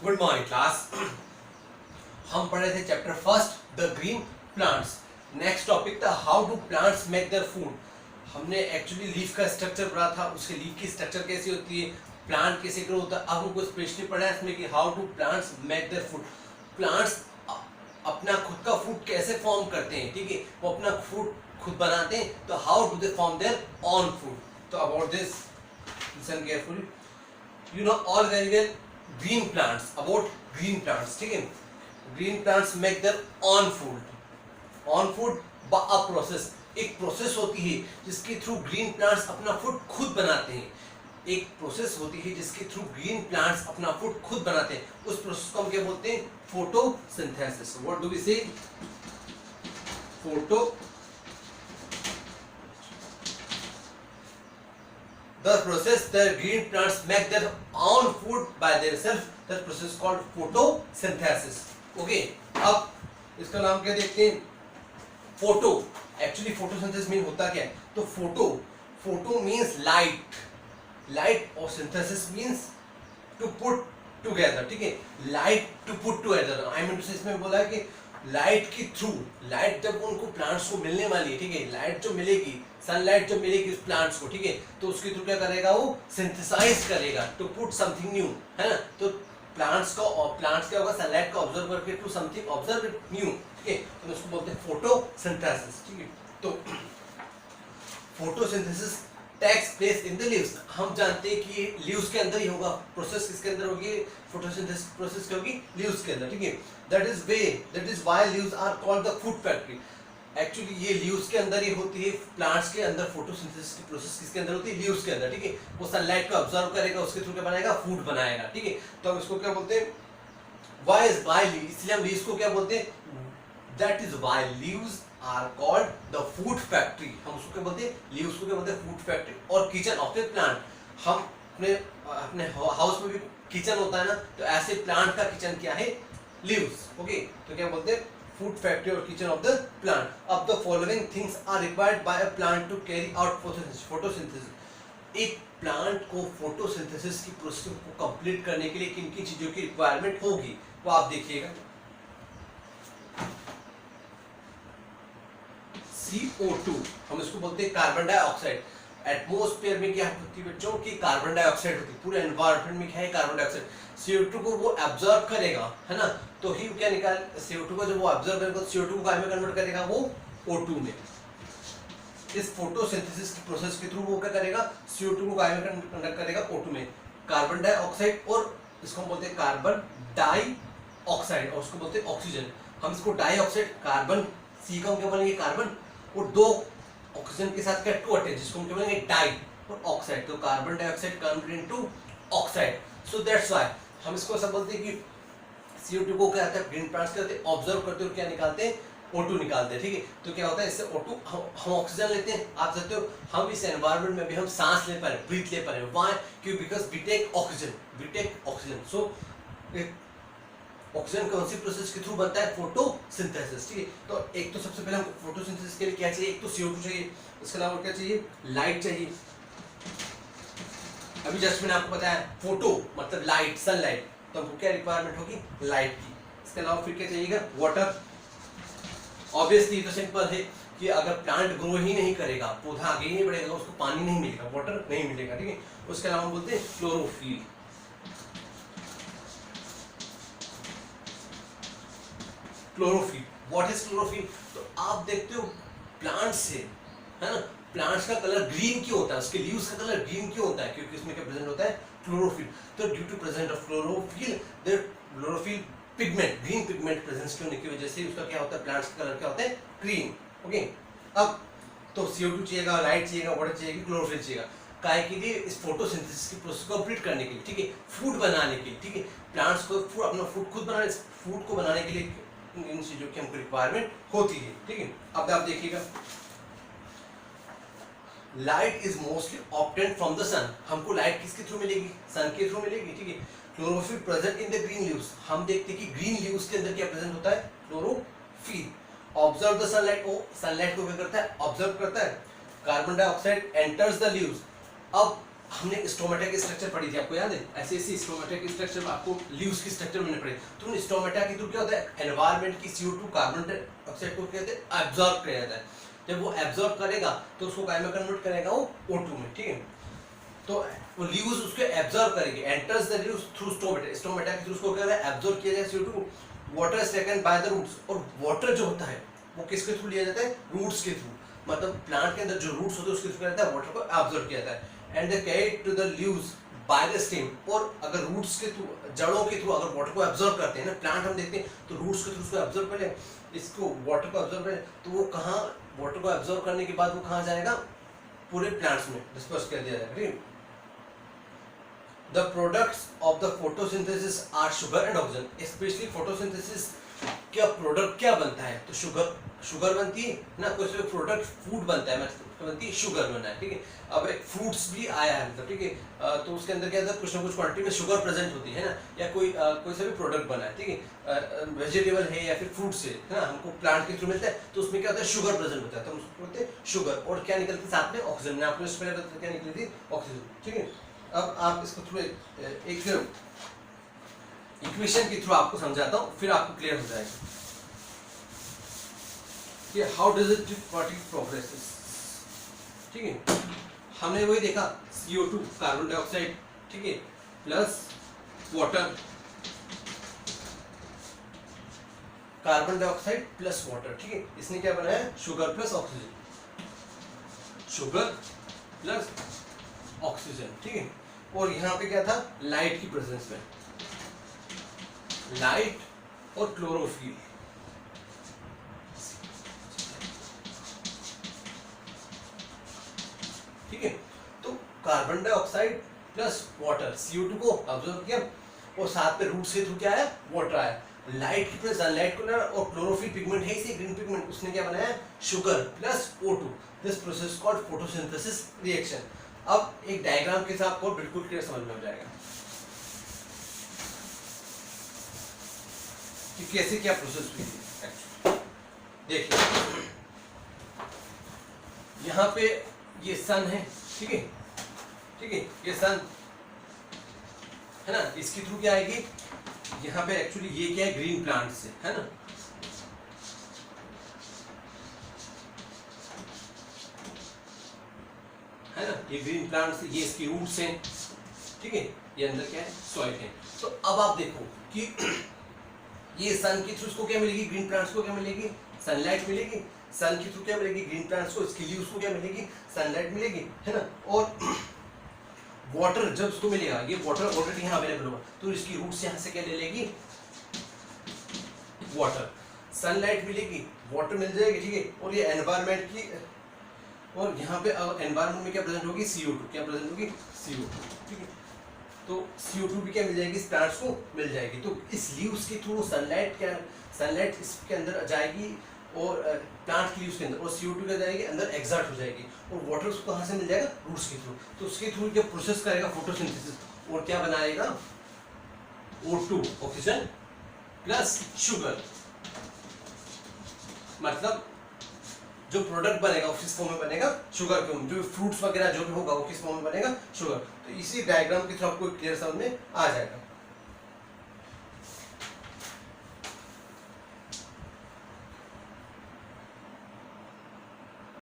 Good morning class. हम पढ़े थे chapter first the green plants. Next topic था how do plants make their food. हमने actually leaf का स्ट्रक्चर पढ़ा था, उसके लीफ की स्ट्रक्चर कैसी होती है, प्लांट कैसे ग्रो होता है। अब हमको स्पेशली पढ़ा है इसमें कि how do plants make their food. Plants अपना खुद का फूड कैसे फॉर्म करते हैं, ठीक है, वो अपना फूड खुद बनाते हैं। तो how do they form their own food. तो about this listen carefully. You know all very well green plants, about green plants, ठीक है। green plants make their own food by a process। एक process होती है जिसके through green plants अपना food खुद बनाते हैं। एक प्रोसेस होती है जिसके थ्रू ग्रीन प्लांट्स अपना फूड खुद बनाते हैं। उस प्रोसेस को हम क्या बोलते हैं? फोटोसिंथेसिस। व्हाट डू वी से? Photo The process the green plants make their own food by themselves, that process called photosynthesis. Okay, अब इसका नाम क्या देखते हैं? फोटो। एक्चुअली फोटोसिंथेसिस मीन होता क्या है? तो फोटो मीन्स लाइट और synthesis means to put together, ठीक है। Light to put together, I mean इसमें बोला है कि लाइट के थ्रू, लाइट जब उनको प्लांट्स को मिलने वाली है, ठीक है, लाइट जो मिलेगी, सनलाइट जब मिलेगी उस प्लांट्स को, ठीक है, तो उसके थ्रू क्या करेगा? वो सिंथेसाइज करेगा टू पुट समथिंग न्यू, है ना। तो प्लांट्स क्या होगा? सनलाइट को ऑब्जर्व करके टू समथिंग ऑब्जर्व न्यू, ठीक है, तो उसको बोलते हैं फोटोसिंथेसिस, ठीक है। तो photosynthesis takes place in the leaves. हम जानते हैं कि लीव्स के अंदर ही होगा। प्रोसेस किसके अंदर होगी? फोटोसिंथेसिस प्रोसेस क्या होगी? लीव्स के अंदर, ठीक है। That is why leaves are called the food factory. Actually ये लीव्स के अंदर ही होती है। प्लांट्स के अंदर फोटोसिंथेसिस की प्रोसेस किसके अंदर होती है? लीव्स के अंदर, ठीक है। वो सनलाइट को ऑब्जर्व करेगा, उसके थ्रू क्या बनाएगा? फूड बनाएगा, ठीक है। तो हम इसको क्या बोलते हैं? व्हाई इसलिए हम लीव्स को क्या बोलते हैं? That is why leaves are called the food factory. हम उसको क्या बोलते हैं? लीव्स को क्या बोलते हैं? Food factory. और किचन ऑफ द प्लांट। हम अपने हाउस में भी किचन होता है ना, तो ऐसे प्लांट का किचन क्या है? लीव्स। ओके, तो क्या बोलते हैं? फूड फैक्ट्री और किचन ऑफ द प्लांट। अब the following things are required by a plant to carry out photosynthesis. एक प्लांट को फोटोसिंथेसिस की प्रोसेस को कंप्लीट करने के लिए किन किन चीजों की रिक्वायरमेंट होगी वो आप देखिएगा। CO2 हम इसको बोलते हैं कार्बन डाइऑक्साइड। एटमॉस्फेयर में क्या होती है बच्चों की? कार्बन डाइऑक्साइड होती है। पूरे एनवायरनमेंट में क्या है? Carbon dioxide. CO2 को वो एब्जॉर्ब करेगा, है ना, तो ही क्या निकाल CO2 को जब वो एब्जॉर्ब करेगा तो CO2 को काय में कन्वर्ट करेगा? वो O2 में। इस फोटोसिंथेसिस की प्रोसेस के थ्रू वो क्या करेगा? CO2 को काय में कन्वर्ट करेगा? O2 में। कार्बन डाइऑक्साइड और इसको हम बोलते हैं कार्बन डाइऑक्साइड और उसको बोलते हैं ऑक्सीजन। हम इसको डाइऑक्साइड, कार्बन सी का हम क्या बोलेंगे? कार्बन, और दो ऑक्सीजन के साथ क्या? टू अटैच, जिसको हम क्या बोलेंगे? डाई और ऑक्साइड। तो carbon dioxide convert into oxide. So that's why हम इसको ऐसा बोलते हैं कि CO2 को क्या होता है? ग्रीन प्लांट्स क्या होते हैं? ऑब्जर्व करते हैं और क्या निकालते हैं? O2 निकालते हैं, ठीक है। तो क्या होता है? इससे O2 हम ऑक्सीजन लेते हैं। आप जानते हो हम इस एनवायरनमेंट में भी हम सांस ले पा रहे हैं, ब्रीथ ले पा रहे हैं। व्हाई? क्यों? Because we take oxygen. So oxygen कौन सी प्रोसेस के थ्रू बनता है? फोटोसिंथेसिस, ठीक है। तो एक तो सबसे पहले हमको फोटोसिंथेसिस के लिए क्या चाहिए? एक तो CO2 चाहिए, इसके अलावा क्या चाहिए? लाइट चाहिए। अभी जस्ट मैंने आपको बताया फोटो मतलब लाइट, सनलाइट, तो हमको क्या रिक्वायरमेंट होगी? लाइट की। इसके अलावा फिर क्या चाहिएगा? वाटर। ऑब्वियसली तो सिंपल है कि अगर प्लांट ग्रो ही नहीं करेगा, पौधा आगे ही नहीं बढ़ेगा, उसको पानी नहीं मिलेगा, वाटर नहीं मिलेगा, ठीक है। उसके अलावा हम बोलते हैं chlorophyll. Chlorophyll, what is chlorophyll? तो आप देखते हो प्लांट से, है ना, प्लांट्स का कलर ग्रीन क्यों होता है? उसके लीव्स का कलर ग्रीन क्यों होता है? क्योंकि उसमें क्या प्रेजेंट होता है? क्लोरोफिल। तो due to present of chlorophyll, the chlorophyll pigment, green pigment presence होने की वजह से उसका क्या होता है? प्लांट्स का कलर क्या होता है? ग्रीन। ओके, अब तो CO2 चाहिएगा, लाइट चाहिएगा, वाटर चाहिएगा, क्लोरोफिल चाहिएगा। काय के लिए? इस फोटोसिंथेसिस की प्रोसेस को कंप्लीट करने के लिए, ठीक है, फूड बनाने के लिए, ठीक है। प्लांट्स को फूड, अपना फूड खुद बनाने, इस फूड को बनाने के लिए इन चीजों की हमको रिक्वायरमेंट होती है, ठीक है। अब आप देखिएगा, light is mostly obtained from the sun. हमको लाइट किसके थ्रू मिलेगी? सन के थ्रू मिलेगी, ठीक है। Chlorophyll present in the green leaves. हम देखते हैं कि ग्रीन लीव्स के अंदर क्या प्रेजेंट होता है? क्लोरोफिल। ऑब्जर्व द सनलाइट, वो सनलाइट को क्या करता है? ऑब्जर्व करता है। Carbon dioxide enters the leaves. अब हमने स्टोमेटा की स्ट्रक्चर पढ़ी थी, आपको याद है? ऐसे ऐसी स्टोमेटा की स्ट्रक्चर आपको लीव्स की स्ट्रक्चर मैंने पढ़ी। तो स्टोमेटा के थ्रू क्या होता है, एनवायरनमेंट की CO2 कार्बन डाइऑक्साइड को कहते हैं एब्जॉर्ब किया जाता है। जब वो एब्जॉर्ब करेगा तो उसको काय में कन्वर्ट करेगा, वो O2 में, ठीक है। तो वो लीव्स उसको एब्जॉर्ब करेंगे, enters the leaves through stomata, stomata के थ्रू उसको क्या है, एब्जॉर्ब किया जाएगा CO2। Water is taken by the roots, और वाटर जो होता है वो किसके थ्रू लिया जाता है, रूट्स के थ्रू। मतलब प्लांट के अंदर जो रूट्स होते हैं उसके थ्रू क्या जाता है, वाटर को एब्जॉर्ब किया जाता है। And they carry to the leaves by the stem, और अगर रूट्स के थ्रू, जड़ों के थ्रू अगर वाटर को एब्जॉर्ब करते हैं ना, प्लांट हम देखते हैं तो रूट्स के थ्रू उसको एब्जॉर्ब करें, इसको वाटर को एब्जॉर्ब करें, तो वो कहाँ, वाटर को एब्जॉर्ब करने के बाद वो कहाँ जाएगा, पूरे प्लांट्स में डिस्पर्स कर दिया जाएगा, ठीक। The products of the photosynthesis are sugar and oxygen. Especially photosynthesis क्या प्रोडक्ट क्या बनता है, तो शुगर बनती है ना, कोई से प्रोडक्ट फूड बनता है, मतलब बनती है शुगर बना है, ठीक है। अब एक फ्रूट्स भी आया है, मतलब ठीक है, तो उसके अंदर क्या होता है, कुछ ना कुछ क्वांटिटी में शुगर प्रेजेंट होती है ना, या कोई सा भी प्रोडक्ट बना है, ठीक है, वेजिटेबल है या फिर फ्रूट्स है ना, हमको प्लांट के थ्रू मिलता है, तो उसमें क्या होता है, शुगर प्रेजेंट होता है, तो उसको बोलते हैं शुगर। और क्या निकलती है साथ में, ऑक्सीजन। आपको इससे पहले बताया क्या निकली थी, ऑक्सीजन, ठीक है। अब आप इसको थोड़े एक इक्वेशन के थ्रू आपको समझाता हूँ, फिर आपको क्लियर हो जाएगा कि हाउ डज इट प्रोग्रेसेस, ठीक है। हमने वही देखा, CO2 कार्बन डाइऑक्साइड, ठीक है, plus water, carbon dioxide plus water, ठीक है, इसने क्या बनाया, sugar plus oxygen, sugar plus oxygen, ठीक है। और यहाँ पे क्या था, लाइट की प्रेजेंस में, लाइट और क्लोरोफिल, ठीक है। तो carbon dioxide plus water, CO2 को ऑब्जर्व किया, और साथ में रूट्स के थ्रू क्या आया, वाटर आया। लाइट की प्लस सनलाइट को ना, और क्लोरोफिल पिगमेंट है इसे ग्रीन पिगमेंट, उसने क्या बनाया, sugar plus O2। This process called photosynthesis reaction. अब एक डायग्राम के साथ आपको बिल्कुल क्लियर समझ में आ जाएगा कि कैसे क्या प्रोसेस हुई है। देखिए यहाँ पे ये सन है, ठीक है, ठीक है, ये सन है ना, इसके थ्रू क्या आएगी, यहाँ पे एक्चुअली ये क्या है, ग्रीन प्लांट से, है ना, है ना, ये ग्रीन प्लांट से, ये इसकी रूट्स हैं, ठीक है, ये अंदर क्या है, सॉइल है। तो अब आप देखो कि ये सन के थ्रू इसको क्या मिलेगी, ग्रीन प्लांट्स को क्या मिलेगी, सनलाइट मिलेगी। सन के थ्रू क्या मिलेगी, ग्रीन प्लांट्स को, इसकी लीव्स को क्या मिलेगी, सनलाइट मिलेगी, है ना। और वाटर जब उसको मिलेगा, ये वाटर ऑलरेडी यहाँ अवेलेबल होगा, तो इसकी रूट्स यहाँ से क्या ले लेगी, वाटर, सनलाइट मिलेगी, वाटर मिल जाएगी, ठीक है। और ये एनवायरनमेंट की, और यहाँ पे एनवायरनमेंट में क्या प्रेजेंट होगी, CO2, क्या प्रेजेंट होगी, CO2, ठीक है। तो CO2 भी क्या मिल जाएगी, प्लांट्स को मिल जाएगी। तो इस लीव्स के थ्रू सनलाइट, क्या सनलाइट इसके अंदर जाएगी, और प्लांट की लीव्स के अंदर, और CO2 क्या जाएगी अंदर, एग्जर्ट हो जाएगी, और वाटर उसको कहाँ से मिल जाएगा, रूट्स के थ्रू। तो उसके थ्रू क्या प्रोसेस करेगा, फोटोसिंथेसिस, और क्या बनाएगा, O2 ऑक्सीजन प्लस शुगर, मतलब जो प्रोडक्ट बनेगा वो किस फॉर्म में बनेगा, शुगर के, जो फ्रूट्स वगैरह जो भी होगा वो किस फॉर्म में बनेगा, शुगर। तो इसी डायग्राम के थ्रू आपको क्लियर समझ में आ जाएगा।